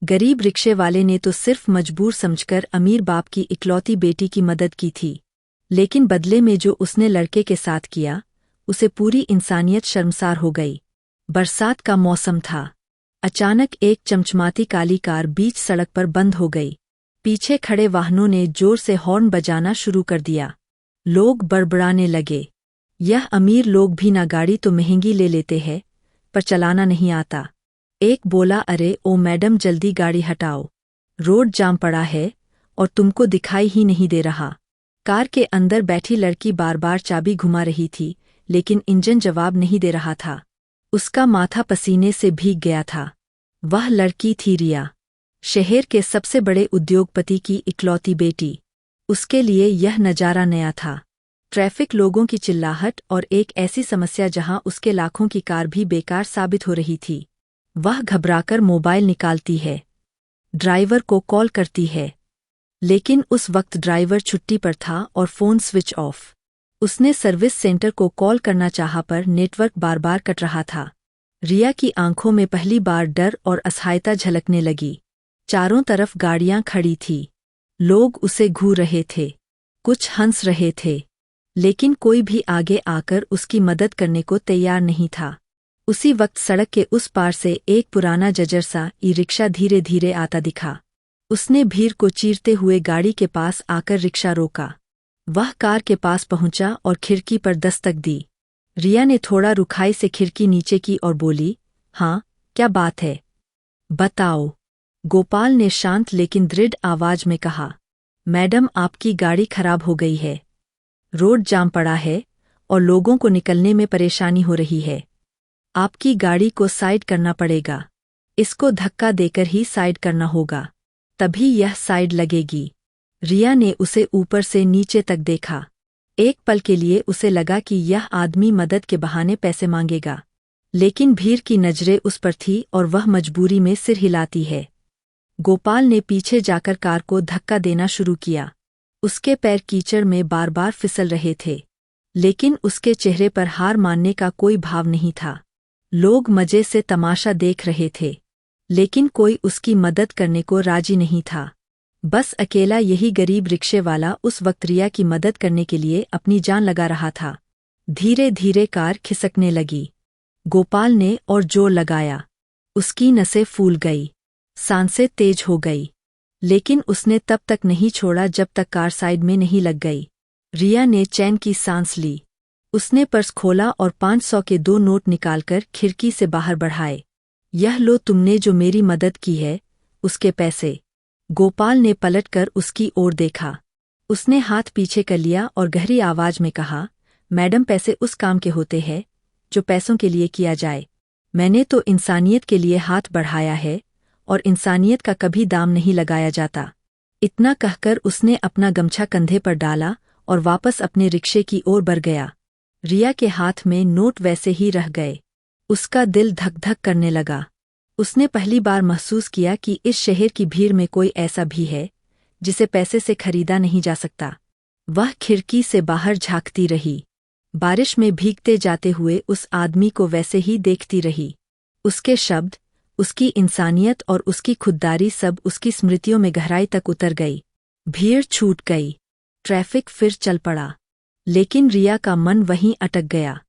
गरीब रिक्शे वाले ने तो सिर्फ मजबूर समझकर अमीर बाप की इकलौती बेटी की मदद की थी, लेकिन बदले में जो उसने लड़के के साथ किया, उसे पूरी इंसानियत शर्मसार हो गई। बरसात का मौसम था। अचानक एक चमचमाती काली कार बीच सड़क पर बंद हो गई। पीछे खड़े वाहनों ने जोर से हॉर्न बजाना शुरू कर दिया। लोग बड़बड़ाने लगे, यह अमीर लोग भी ना गाड़ी तो महंगी ले लेते हैं, पर चलाना नहीं आता। एक बोला, अरे ओ मैडम जल्दी गाड़ी हटाओ, रोड जाम पड़ा है और तुमको दिखाई ही नहीं दे रहा। कार के अंदर बैठी लड़की बार बार चाबी घुमा रही थी, लेकिन इंजन जवाब नहीं दे रहा था। उसका माथा पसीने से भीग गया था। वह लड़की थी रिया, शहर के सबसे बड़े उद्योगपति की इकलौती बेटी। उसके लिए यह नजारा नया था। ट्रैफिक, लोगों की चिल्लाहट और एक ऐसी समस्या जहां उसके लाखों की कार भी बेकार साबित हो रही थी। वह घबराकर मोबाइल निकालती है, ड्राइवर को कॉल करती है, लेकिन उस वक्त ड्राइवर छुट्टी पर था और फ़ोन स्विच ऑफ। उसने सर्विस सेंटर को कॉल करना चाहा पर नेटवर्क बार बार कट रहा था। रिया की आंखों में पहली बार डर और असहायता झलकने लगी। चारों तरफ गाड़ियां खड़ी थी, लोग उसे घूर रहे थे, कुछ हंस रहे थे, लेकिन कोई भी आगे आकर उसकी मदद करने को तैयार नहीं था। उसी वक्त सड़क के उस पार से एक पुराना जर्जर सा ई रिक्शा धीरे धीरे आता दिखा। उसने भीड़ को चीरते हुए गाड़ी के पास आकर रिक्शा रोका। वह कार के पास पहुंचा और खिड़की पर दस्तक दी। रिया ने थोड़ा रुखाई से खिड़की नीचे की और बोली, हाँ, क्या बात है, बताओ। गोपाल ने शांत लेकिन दृढ़ आवाज में कहा, मैडम आपकी गाड़ी खराब हो गई है, रोड जाम पड़ा है और लोगों को निकलने में परेशानी हो रही है। आपकी गाड़ी को साइड करना पड़ेगा, इसको धक्का देकर ही साइड करना होगा, तभी यह साइड लगेगी। रिया ने उसे ऊपर से नीचे तक देखा। एक पल के लिए उसे लगा कि यह आदमी मदद के बहाने पैसे मांगेगा, लेकिन भीड़ की नजरें उस पर थी और वह मजबूरी में सिर हिलाती है। गोपाल ने पीछे जाकर कार को धक्का देना शुरू किया। उसके पैर कीचड़ में बार बार फिसल रहे थे, लेकिन उसके चेहरे पर हार मानने का कोई भाव नहीं था। लोग मजे से तमाशा देख रहे थे, लेकिन कोई उसकी मदद करने को राजी नहीं था। बस अकेला यही गरीब रिक्शे वाला उस वक्त रिया की मदद करने के लिए अपनी जान लगा रहा था। धीरे धीरे कार खिसकने लगी। गोपाल ने और जोर लगाया। उसकी नसें फूल गई, सांसें तेज हो गई, लेकिन उसने तब तक नहीं छोड़ा जब तक कार साइड में नहीं लग गई। रिया ने चैन की सांस ली। उसने पर्स खोला और 500 के 2 नोट निकालकर खिड़की से बाहर बढ़ाए। यह लो, तुमने जो मेरी मदद की है, उसके पैसे। गोपाल ने पलटकर उसकी ओर देखा। उसने हाथ पीछे कर लिया और गहरी आवाज में कहा, मैडम पैसे उस काम के होते हैं जो पैसों के लिए किया जाए। मैंने तो इंसानियत के लिए हाथ बढ़ाया है और इंसानियत का कभी दाम नहीं लगाया जाता। इतना कहकर उसने अपना गमछा कंधे पर डाला और वापस अपने रिक्शे की ओर बढ़ गया। रिया के हाथ में नोट वैसे ही रह गए। उसका दिल धक धक करने लगा। उसने पहली बार महसूस किया कि इस शहर की भीड़ में कोई ऐसा भी है जिसे पैसे से खरीदा नहीं जा सकता। वह खिड़की से बाहर झांकती रही, बारिश में भीगते जाते हुए उस आदमी को वैसे ही देखती रही। उसके शब्द, उसकी इंसानियत और उसकी खुददारी सब उसकी स्मृतियों में गहराई तक उतर गई। भीड़ छूट गई, ट्रैफिक फिर चल पड़ा, लेकिन रिया का मन वहीं अटक गया।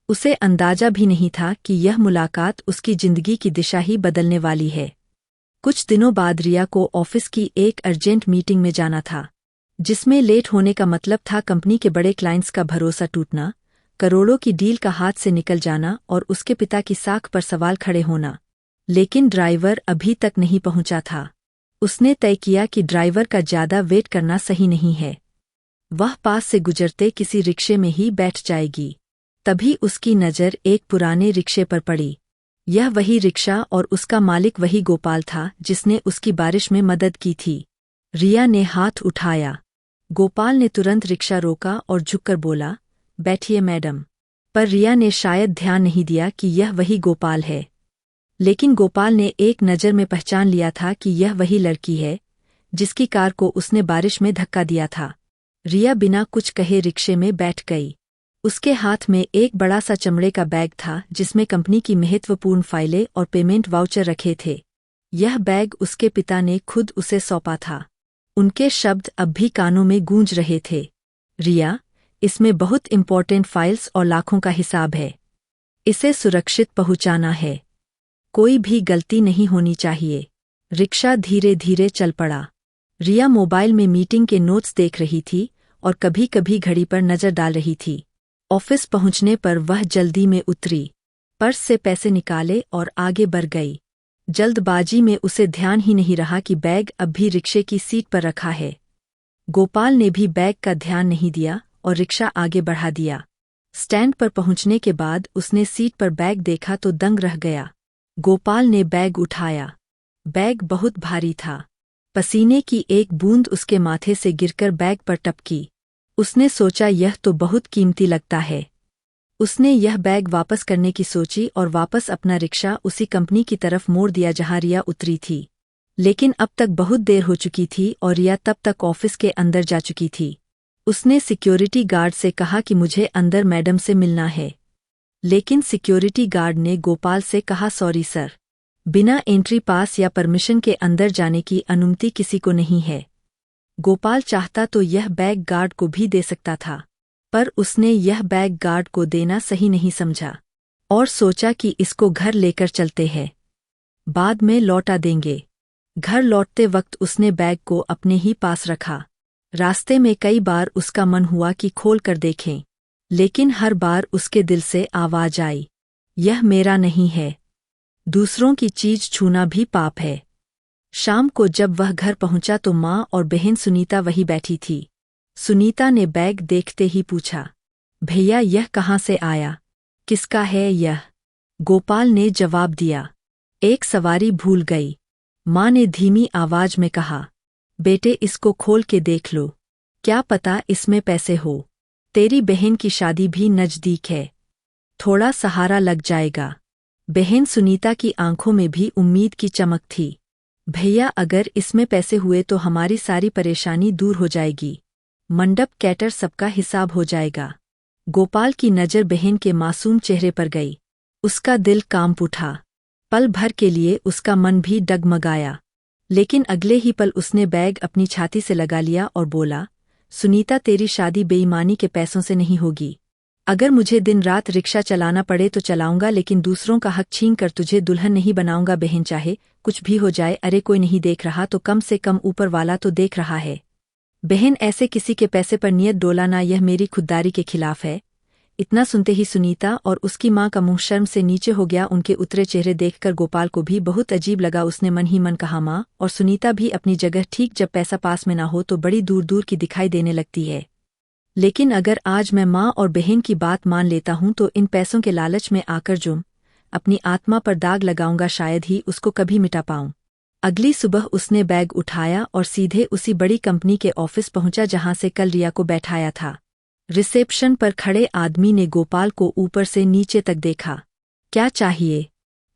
उसे अंदाजा भी नहीं था कि यह मुलाकात उसकी जिंदगी की दिशा ही बदलने वाली है। कुछ दिनों बाद रिया को ऑफिस की एक अर्जेंट मीटिंग में जाना था, जिसमें लेट होने का मतलब था कंपनी के बड़े क्लाइंट्स का भरोसा टूटना, करोड़ों की डील का हाथ से निकल जाना और उसके पिता की साख पर सवाल खड़े होना। लेकिन ड्राइवर अभी तक नहीं पहुंचा था। उसने तय किया कि ड्राइवर का ज्यादा वेट करना सही नहीं है। वह पास से गुजरते किसी रिक्शे में ही बैठ जाएगी। तभी उसकी नज़र एक पुराने रिक्शे पर पड़ी। यह वही रिक्शा और उसका मालिक वही गोपाल था जिसने उसकी बारिश में मदद की थी। रिया ने हाथ उठाया। गोपाल ने तुरंत रिक्शा रोका और झुककर बोला, बैठिए मैडम। पर रिया ने शायद ध्यान नहीं दिया कि यह वही गोपाल है। लेकिन गोपाल ने एक नज़र में पहचान लिया था कि यह वही लड़की है जिसकी कार को उसने बारिश में धक्का दिया था। रिया बिना कुछ कहे रिक्शे में बैठ गई। उसके हाथ में एक बड़ा सा चमड़े का बैग था जिसमें कंपनी की महत्वपूर्ण फाइलें और पेमेंट वाउचर रखे थे। यह बैग उसके पिता ने खुद उसे सौंपा था। उनके शब्द अब भी कानों में गूंज रहे थे। रिया, इसमें बहुत इम्पोर्टेंट फाइल्स और लाखों का हिसाब है। इसे सुरक्षित पहुंचाना है। कोई भी गलती नहीं होनी चाहिए। रिक्शा धीरे धीरे चल पड़ा। रिया मोबाइल में मीटिंग के नोट्स देख रही थी और कभी कभी घड़ी पर नजर डाल रही थी। ऑफिस पहुंचने पर वह जल्दी में उतरी, पर्स से पैसे निकाले और आगे बढ़ गई। जल्दबाजी में उसे ध्यान ही नहीं रहा कि बैग अब भी रिक्शे की सीट पर रखा है। गोपाल ने भी बैग का ध्यान नहीं दिया और रिक्शा आगे बढ़ा दिया। स्टैंड पर पहुंचने के बाद उसने सीट पर बैग देखा तो दंग रह गया। गोपाल ने बैग उठाया। बैग बहुत भारी था। पसीने की एक बूंद उसके माथे से गिरकर बैग पर टपकी। उसने सोचा यह तो बहुत कीमती लगता है। उसने यह बैग वापस करने की सोची और वापस अपना रिक्शा उसी कंपनी की तरफ मोड़ दिया जहां रिया उतरी थी। लेकिन अब तक बहुत देर हो चुकी थी और रिया तब तक ऑफिस के अंदर जा चुकी थी। उसने सिक्योरिटी गार्ड से कहा कि मुझे अंदर मैडम से मिलना है। लेकिन सिक्योरिटी गार्ड ने गोपाल से कहा, सॉरी सर, बिना एंट्री पास या परमिशन के अंदर जाने की अनुमति किसी को नहीं है। गोपाल चाहता तो यह बैग गार्ड को भी दे सकता था, पर उसने यह बैग गार्ड को देना सही नहीं समझा और सोचा कि इसको घर लेकर चलते हैं, बाद में लौटा देंगे। घर लौटते वक्त उसने बैग को अपने ही पास रखा। रास्ते में कई बार उसका मन हुआ कि खोल कर देखें, लेकिन हर बार उसके दिल से आवाज आई, यह मेरा नहीं है। दूसरों की चीज छूना भी पाप है। शाम को जब वह घर पहुंचा तो माँ और बहन सुनीता वही बैठी थी। सुनीता ने बैग देखते ही पूछा, भैया यह कहाँ से आया? किसका है यह? गोपाल ने जवाब दिया, एक सवारी भूल गई। माँ ने धीमी आवाज में कहा, बेटे इसको खोल के देख लो, क्या पता इसमें पैसे हो। तेरी बहन की शादी भी नजदीक है, थोड़ा सहारा लग जाएगा। बहन सुनीता की आंखों में भी उम्मीद की चमक थी। भैया अगर इसमें पैसे हुए तो हमारी सारी परेशानी दूर हो जाएगी। मंडप कैटर सबका हिसाब हो जाएगा। गोपाल की नज़र बहन के मासूम चेहरे पर गई। उसका दिल कांप उठा। पल भर के लिए उसका मन भी डगमगाया, लेकिन अगले ही पल उसने बैग अपनी छाती से लगा लिया और बोला, सुनीता तेरी शादी बेईमानी के पैसों से नहीं होगी। अगर मुझे दिन रात रिक्शा चलाना पड़े तो चलाऊंगा, लेकिन दूसरों का हक छीन कर तुझे दुल्हन नहीं बनाऊंगा। बहन चाहे कुछ भी हो जाए, अरे कोई नहीं देख रहा तो कम से कम ऊपर वाला तो देख रहा है। बहन ऐसे किसी के पैसे पर नियत डोलाना यह मेरी खुददारी के खिलाफ है। इतना सुनते ही सुनीता और उसकी माँ का मुंह शर्म से नीचे हो गया। उनके उतरे चेहरे देखकर गोपाल को भी बहुत अजीब लगा। उसने मन ही मन कहा, माँ और सुनीता भी अपनी जगह ठीक, जब पैसा पास में ना हो तो बड़ी दूर दूर की दिखाई देने लगती है। लेकिन अगर आज मैं माँ और बहन की बात मान लेता हूँ तो इन पैसों के लालच में आकर जुम अपनी आत्मा पर दाग लगाऊंगा, शायद ही उसको कभी मिटा पाऊं। अगली सुबह उसने बैग उठाया और सीधे उसी बड़ी कंपनी के ऑफिस पहुंचा जहां से कल रिया को बैठाया था। रिसेप्शन पर खड़े आदमी ने गोपाल को ऊपर से नीचे तक देखा। क्या चाहिए?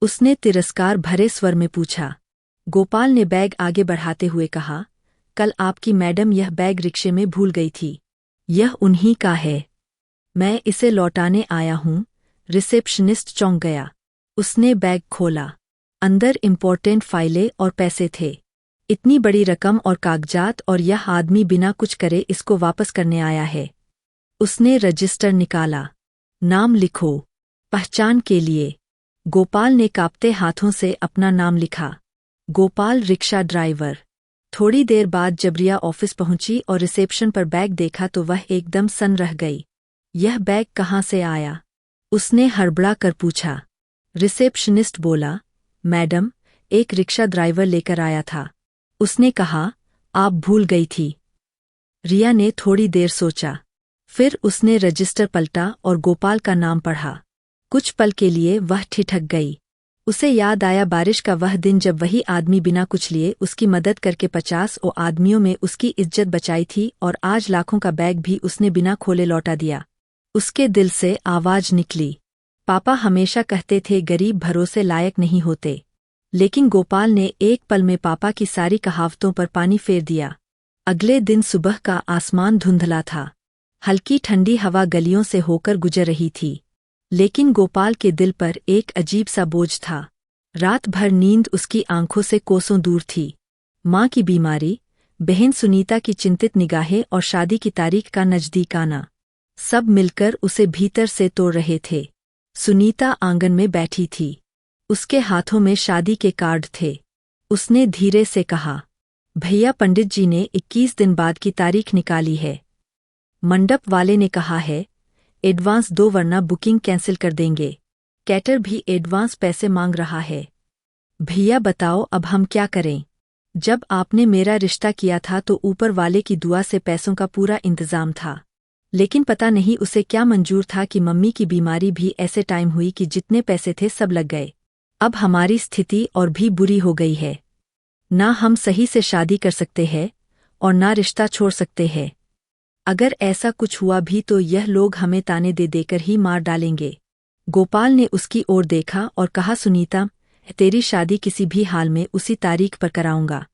उसने तिरस्कार भरे स्वर में पूछा। गोपाल ने बैग आगे बढ़ाते हुए कहा, कल आपकी मैडम यह बैग रिक्शे में भूल गई थी। यह उन्हीं का है, मैं इसे लौटाने आया हूँ। रिसेप्शनिस्ट चौंक गया। उसने बैग खोला। अंदर इम्पोर्टेंट फाइलें और पैसे थे। इतनी बड़ी रकम और कागजात, और यह आदमी बिना कुछ करे इसको वापस करने आया है। उसने रजिस्टर निकाला। नाम लिखो, पहचान के लिए। गोपाल ने कांपते हाथों से अपना नाम लिखा, गोपाल रिक्शा ड्राइवर। थोड़ी देर बाद जब रिया ऑफिस पहुंची और रिसेप्शन पर बैग देखा तो वह एकदम सन रह गई। यह बैग कहाँ से आया? उसने हड़बड़ा कर पूछा। रिसेप्शनिस्ट बोला, मैडम एक रिक्शा ड्राइवर लेकर आया था। उसने कहा आप भूल गई थी। रिया ने थोड़ी देर सोचा, फिर उसने रजिस्टर पलटा और गोपाल का नाम पढ़ा। कुछ पल के लिए वह ठिठक गई। उसे याद आया बारिश का वह दिन जब वही आदमी बिना कुछ लिए उसकी मदद करके 50 आदमियों में उसकी इज्जत बचाई थी, और आज लाखों का बैग भी उसने बिना खोले लौटा दिया। उसके दिल से आवाज निकली, पापा हमेशा कहते थे गरीब भरोसे लायक नहीं होते। लेकिन गोपाल ने एक पल में पापा की सारी कहावतों पर पानी फेर दिया। अगले दिन सुबह का आसमान धुंधला था। हल्की ठंडी हवा गलियों से होकर गुजर रही थी, लेकिन गोपाल के दिल पर एक अजीब सा बोझ था। रात भर नींद उसकी आंखों से कोसों दूर थी। माँ की बीमारी, बहन सुनीता की चिंतित निगाहें और शादी की तारीख का नजदीक आना, सब मिलकर उसे भीतर से तोड़ रहे थे। सुनीता आंगन में बैठी थी। उसके हाथों में शादी के कार्ड थे। उसने धीरे से कहा, भैया पंडित जी ने 21 दिन बाद की तारीख निकाली है। मंडप वाले ने कहा है एडवांस दो वरना बुकिंग कैंसिल कर देंगे। कैटर भी एडवांस पैसे मांग रहा है। भैया बताओ अब हम क्या करें? जब आपने मेरा रिश्ता किया था तो ऊपर वाले की दुआ से पैसों का पूरा इंतजाम था, लेकिन पता नहीं उसे क्या मंजूर था कि मम्मी की बीमारी भी ऐसे टाइम हुई कि जितने पैसे थे सब लग गए। अब हमारी स्थिति और भी बुरी हो गई है। ना हम सही से शादी कर सकते हैं और ना रिश्ता छोड़ सकते हैं। अगर ऐसा कुछ हुआ भी तो यह लोग हमें ताने दे देकर ही मार डालेंगे। गोपाल ने उसकी ओर देखा और कहा, सुनीता, तेरी शादी किसी भी हाल में उसी तारीख पर कराऊंगा,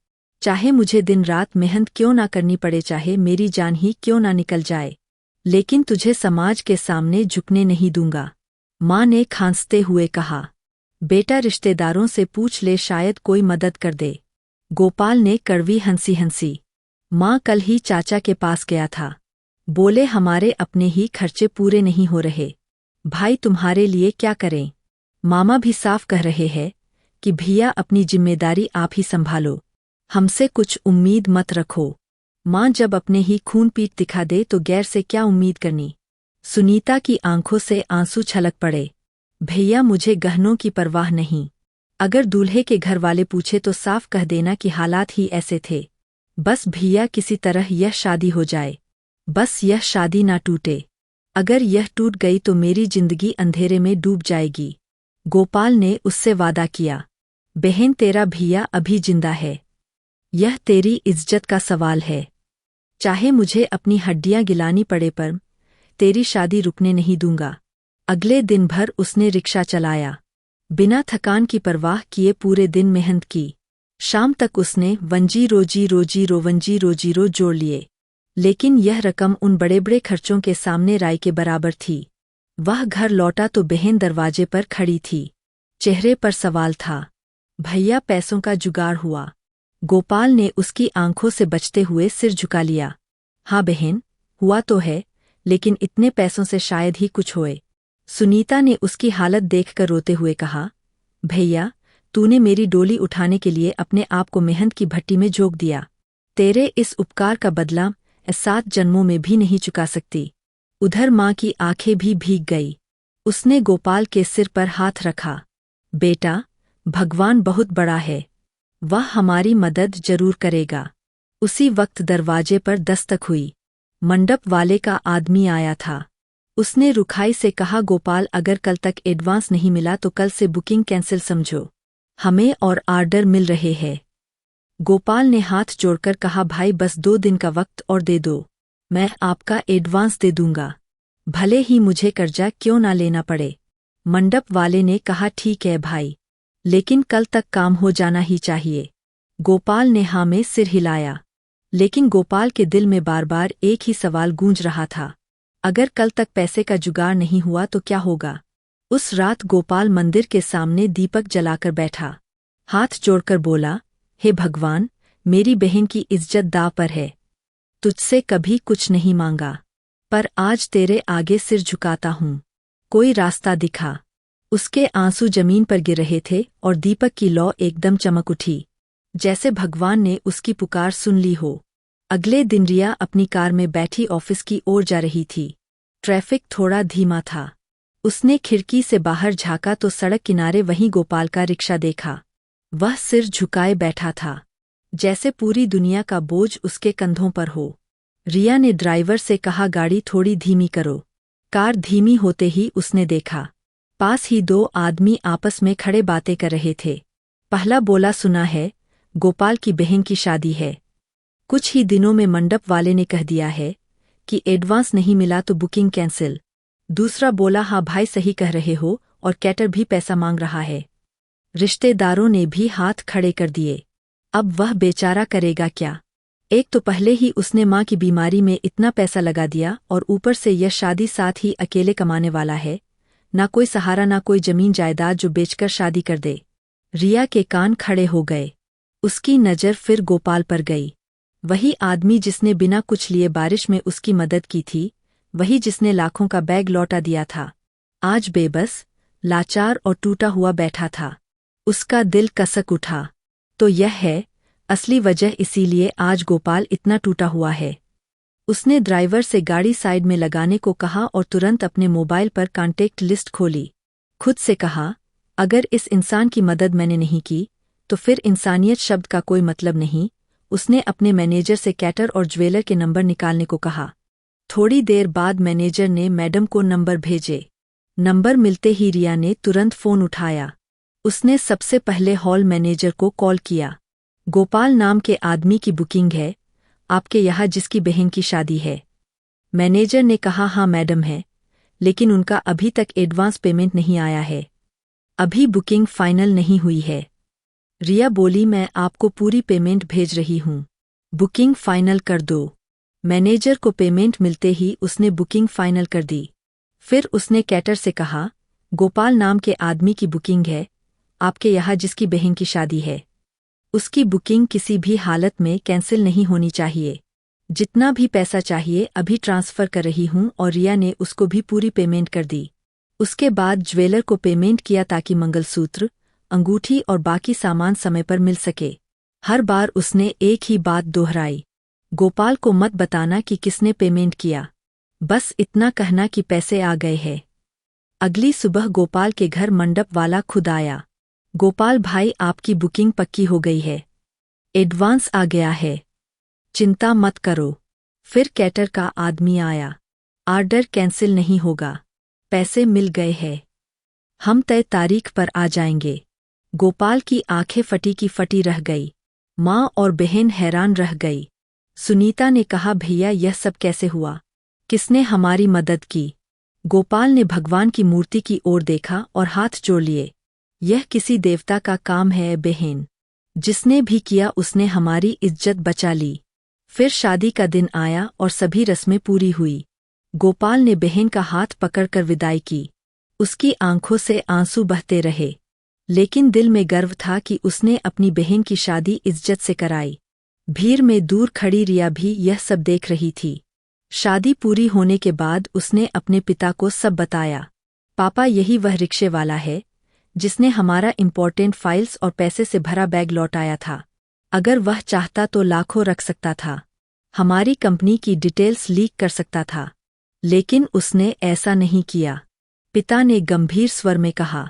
चाहे मुझे दिन रात मेहनत क्यों ना करनी पड़े, चाहे मेरी जान ही क्यों ना निकल जाए, लेकिन तुझे समाज के सामने झुकने नहीं दूंगा। माँ ने खांसते हुए कहा, बेटा रिश्तेदारों से पूछ ले, शायद कोई मदद कर दे। गोपाल ने कड़वी हंसी हंसी। माँ कल ही चाचा के पास गया था। बोले हमारे अपने ही खर्चे पूरे नहीं हो रहे, भाई तुम्हारे लिए क्या करें? मामा भी साफ कह रहे हैं कि भैया अपनी जिम्मेदारी आप ही संभालो, हमसे कुछ उम्मीद मत रखो। माँ जब अपने ही खून पीट दिखा दे तो गैर से क्या उम्मीद करनी? सुनीता की आंखों से आंसू छलक पड़े। भैया मुझे गहनों की परवाह नहीं। अगर दूल्हे के घर वाले पूछे तो साफ कह देना कि हालात ही ऐसे थे। बस भैया किसी तरह यह शादी हो जाए, बस यह शादी ना टूटे। अगर यह टूट गई तो मेरी जिंदगी अंधेरे में डूब जाएगी। गोपाल ने उससे वादा किया, बहन तेरा भैया अभी जिंदा है, यह तेरी इज्जत का सवाल है। चाहे मुझे अपनी हड्डियां गिलानी पड़े पर तेरी शादी रुकने नहीं दूंगा। अगले दिन भर उसने रिक्शा चलाया, बिना थकान की परवाह किए पूरे दिन मेहनत की। शाम तक उसने वंजी रो जोड़ लिए, लेकिन यह रकम उन बड़े बड़े खर्चों के सामने राय के बराबर थी। वह घर लौटा तो बहन दरवाजे पर खड़ी थी। चेहरे पर सवाल था। भैया पैसों का जुगाड़ हुआ? गोपाल ने उसकी आंखों से बचते हुए सिर झुका लिया। हाँ बहन, हुआ तो है, लेकिन इतने पैसों से शायद ही कुछ होए। सुनीता ने उसकी हालत देखकर रोते हुए कहा, भैया तूने मेरी डोली उठाने के लिए अपने आप को मेहनत की भट्टी में झोंक दिया। तेरे इस उपकार का बदला 7 जन्मों में भी नहीं चुका सकती। उधर माँ की आंखें भी भीग गई। उसने गोपाल के सिर पर हाथ रखा। बेटा, भगवान बहुत बड़ा है, वह हमारी मदद जरूर करेगा। उसी वक्त दरवाजे पर दस्तक हुई। मंडप वाले का आदमी आया था। उसने रुखाई से कहा, गोपाल अगर कल तक एडवांस नहीं मिला तो कल से बुकिंग कैंसिल समझो, हमें और आर्डर मिल रहे हैं। गोपाल ने हाथ जोड़कर कहा, भाई बस 2 दिन का वक्त और दे दो, मैं आपका एडवांस दे दूंगा, भले ही मुझे कर्जा क्यों ना लेना पड़े। मंडप वाले ने कहा, ठीक है भाई, लेकिन कल तक काम हो जाना ही चाहिए। गोपाल ने हाँ में सिर हिलाया, लेकिन गोपाल के दिल में बार बार एक ही सवाल गूंज रहा था, अगर कल तक पैसे का जुगाड़ नहीं हुआ तो क्या होगा? उस रात गोपाल मंदिर के सामने दीपक जलाकर बैठा, हाथ जोड़कर बोला, हे भगवान, मेरी बहन की इज्जत दांव पर है। तुझसे कभी कुछ नहीं मांगा, पर आज तेरे आगे सिर झुकाता हूँ। कोई रास्ता दिखा। उसके आंसू जमीन पर गिर रहे थे और दीपक की लौ एकदम चमक उठी, जैसे भगवान ने उसकी पुकार सुन ली हो। अगले दिन रिया अपनी कार में बैठी ऑफिस की ओर जा रही थी। ट्रैफिक थोड़ा धीमा था। उसने खिड़की से बाहर झांका तो सड़क किनारे वहीं गोपाल का रिक्शा देखा। वह सिर झुकाए बैठा था, जैसे पूरी दुनिया का बोझ उसके कंधों पर हो। रिया ने ड्राइवर से कहा, गाड़ी थोड़ी धीमी करो। कार धीमी होते ही उसने देखा, पास ही 2 आदमी आपस में खड़े बातें कर रहे थे। पहला बोला, सुना है गोपाल की बहन की शादी है, कुछ ही दिनों में मंडप वाले ने कह दिया है कि एडवांस नहीं मिला तो बुकिंग कैंसिल। दूसरा बोला, हाँ भाई सही कह रहे हो, और कैटर भी पैसा मांग रहा है। रिश्तेदारों ने भी हाथ खड़े कर दिए। अब वह बेचारा करेगा क्या? एक तो पहले ही उसने माँ की बीमारी में इतना पैसा लगा दिया और ऊपर से यह शादी साथ ही अकेले कमाने वाला है, ना कोई सहारा ना कोई जमीन जायदाद जो बेचकर शादी कर दे। रिया के कान खड़े हो गए। उसकी नज़र फिर गोपाल पर गई। वही आदमी जिसने बिना कुछ लिए बारिश में उसकी मदद की थी, वही जिसने लाखों का बैग लौटा दिया था, आज बेबस, लाचार और टूटा हुआ बैठा था। उसका दिल कसक उठा। तो यह है असली वजह, इसीलिए आज गोपाल इतना टूटा हुआ है। उसने ड्राइवर से गाड़ी साइड में लगाने को कहा और तुरंत अपने मोबाइल पर कॉन्टेक्ट लिस्ट खोली। खुद से कहा, अगर इस इंसान की मदद मैंने नहीं की तो फिर इंसानियत शब्द का कोई मतलब नहीं। उसने अपने मैनेजर से कैटर और ज्वेलर के नंबर निकालने को कहा। थोड़ी देर बाद मैनेजर ने मैडम को नंबर भेजे। नंबर मिलते ही रिया ने तुरंत फ़ोन उठाया। उसने सबसे पहले हॉल मैनेजर को कॉल किया। गोपाल नाम के आदमी की बुकिंग है आपके यहाँ, जिसकी बहन की शादी है। मैनेजर ने कहा, हाँ मैडम है, लेकिन उनका अभी तक एडवांस पेमेंट नहीं आया है। अभी बुकिंग फाइनल नहीं हुई है। रिया बोली, मैं आपको पूरी पेमेंट भेज रही हूँ, बुकिंग फाइनल कर दो। मैनेजर को पेमेंट मिलते ही उसने बुकिंग फाइनल कर दी। फिर उसने कैटर से कहा, गोपाल नाम के आदमी की बुकिंग है आपके यहाँ, जिसकी बहन की शादी है। उसकी बुकिंग किसी भी हालत में कैंसिल नहीं होनी चाहिए। जितना भी पैसा चाहिए अभी ट्रांसफ़र कर रही हूँ। और रिया ने उसको भी पूरी पेमेंट कर दी। उसके बाद ज्वेलर को पेमेंट किया ताकि मंगलसूत्र, अंगूठी और बाकी सामान समय पर मिल सके। हर बार उसने एक ही बात दोहराई, गोपाल को मत बताना कि किसने पेमेंट किया, बस इतना कहना कि पैसे आ गए हैं। अगली सुबह गोपाल के घर मंडप वाला खुद आया। गोपाल भाई, आपकी बुकिंग पक्की हो गई है, एडवांस आ गया है, चिंता मत करो। फिर कैटर का आदमी आया। ऑर्डर कैंसिल नहीं होगा, पैसे मिल गए हैं, हम तय तारीख पर आ जाएंगे। गोपाल की आंखें फटी की फटी रह गई। माँ और बहन हैरान रह गई। सुनीता ने कहा, भैया यह सब कैसे हुआ, किसने हमारी मदद की? गोपाल ने भगवान की मूर्ति की ओर देखा और हाथ जोड़ लिए। यह किसी देवता का काम है बहन, जिसने भी किया उसने हमारी इज्जत बचा ली। फिर शादी का दिन आया और सभी रस्में पूरी हुई। गोपाल ने बहन का हाथ पकड़कर विदाई की। उसकी आंखों से आंसू बहते रहे, लेकिन दिल में गर्व था कि उसने अपनी बहन की शादी इज्जत से कराई। भीड़ में दूर खड़ी रिया भी यह सब देख रही थी। शादी पूरी होने के बाद उसने अपने पिता को सब बताया। पापा, यही वह रिक्शे वाला है जिसने हमारा इम्पोर्टेंट फाइल्स और पैसे से भरा बैग लौटाया था। अगर वह चाहता तो लाखों रख सकता था, हमारी कंपनी की डिटेल्स लीक कर सकता था, लेकिन उसने ऐसा नहीं किया। पिता ने गंभीर स्वर में कहा,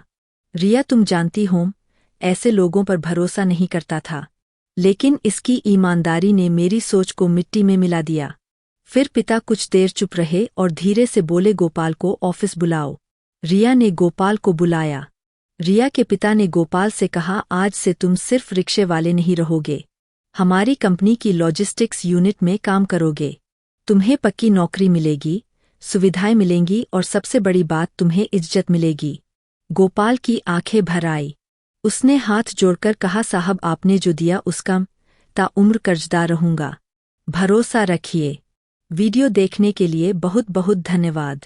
रिया तुम जानती हो, ऐसे लोगों पर भरोसा नहीं करता था, लेकिन इसकी ईमानदारी ने मेरी सोच को मिट्टी में मिला दिया। फिर पिता कुछ देर चुप रहे और धीरे से बोले, गोपाल को ऑफिस बुलाओ। रिया ने गोपाल को बुलाया। रिया के पिता ने गोपाल से कहा, आज से तुम सिर्फ रिक्शे वाले नहीं रहोगे, हमारी कंपनी की लॉजिस्टिक्स यूनिट में काम करोगे। तुम्हें पक्की नौकरी मिलेगी, सुविधाएं मिलेंगी और सबसे बड़ी बात, तुम्हें इज्जत मिलेगी। गोपाल की आंखें भर आई। उसने हाथ जोड़कर कहा, साहब आपने जो दिया उसका ताउम्र कर्जदार रहूंगा, भरोसा रखिए। वीडियो देखने के लिए बहुत बहुत धन्यवाद।